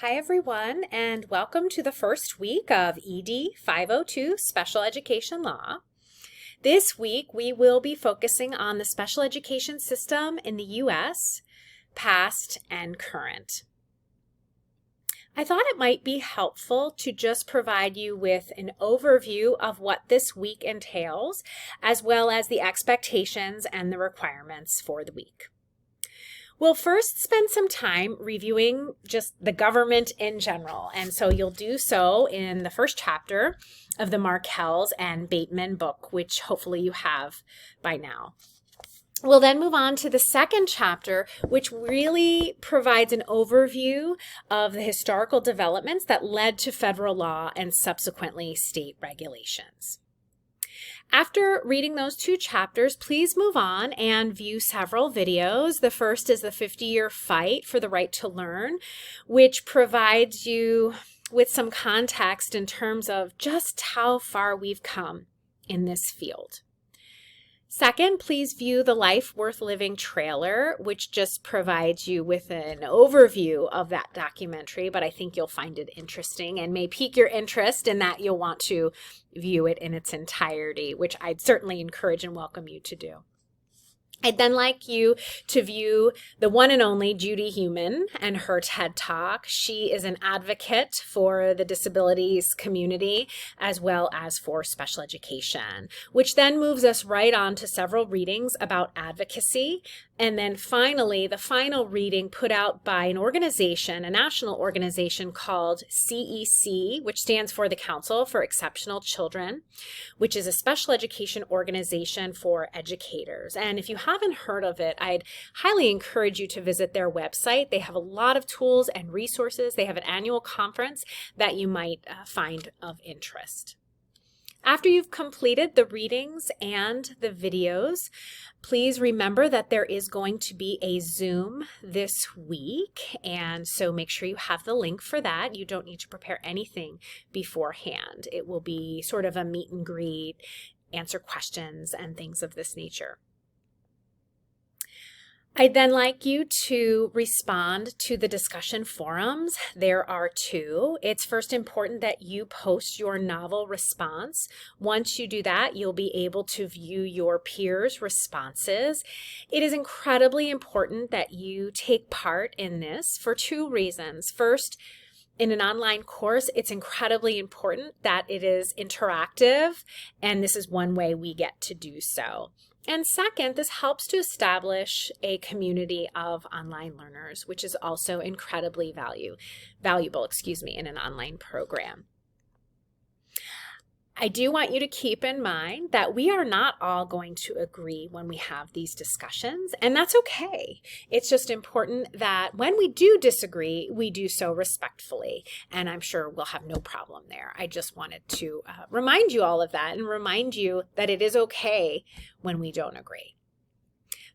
Hi everyone, and welcome to the first week of ED 502 Special Education Law. This week we will be focusing on the special education system in the U.S., past and current. I thought it might be helpful to just provide you with an overview of what this week entails, as well as the expectations and the requirements for the week. We'll first spend some time reviewing just the government in general, and so you'll do so in the first chapter of the Markels and Bateman book, which hopefully you have by now. We'll then move on to the second chapter, which really provides an overview of the historical developments that led to federal law and subsequently state regulations. After reading those two chapters, please move on and view several videos. The first is the 50-Year Fight for the Right to Learn, which provides you with some context in terms of just how far we've come in this field. Second, please view the Life Worth Living trailer, which just provides you with an overview of that documentary, but I think you'll find it interesting and may pique your interest in that you'll want to view it in its entirety, which I'd certainly encourage and welcome you to do. I'd then like you to view the one and only Judy Heumann and her TED Talk. She is an advocate for the disabilities community as well as for special education, which then moves us right on to several readings about advocacy. And then finally, the final reading put out by an organization, a national organization called CEC, which stands for the Council for Exceptional Children, which is a special education organization for educators. And if you haven't heard of it, I'd highly encourage you to visit their website. They have a lot of tools and resources. They have an annual conference that you might find of interest. After you've completed the readings and the videos, please remember that there is going to be a Zoom this week, and so make sure you have the link for that. You don't need to prepare anything beforehand. It will be sort of a meet and greet, answer questions, and things of this nature. I'd then like you to respond to the discussion forums. There are two. It's first important that you post your novel response. Once you do that, you'll be able to view your peers' responses. It is incredibly important that you take part in this for two reasons. First, in an online course, it's incredibly important that it is interactive, and this is one way we get to do so. And second, this helps to establish a community of online learners, which is also incredibly valuable in an online program. I do want you to keep in mind that we are not all going to agree when we have these discussions, and that's okay. It's just important that when we do disagree, we do so respectfully, and I'm sure we'll have no problem there. I just wanted to remind you all of that and remind you that it is okay when we don't agree.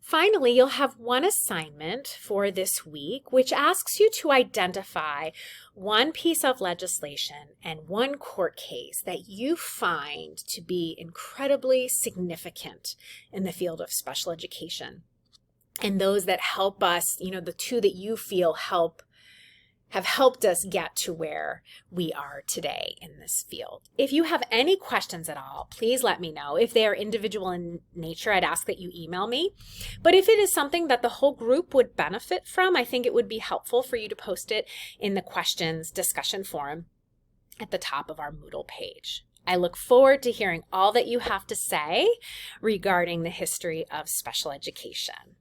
Finally, you'll have one assignment for this week, which asks you to identify one piece of legislation and one court case that you find to be incredibly significant in the field of special education. And those that help us, the two that you feel have helped us get to where we are today in this field. If you have any questions at all, please let me know. If they are individual in nature, I'd ask that you email me. But if it is something that the whole group would benefit from, I think it would be helpful for you to post it in the questions discussion forum at the top of our Moodle page. I look forward to hearing all that you have to say regarding the history of special education.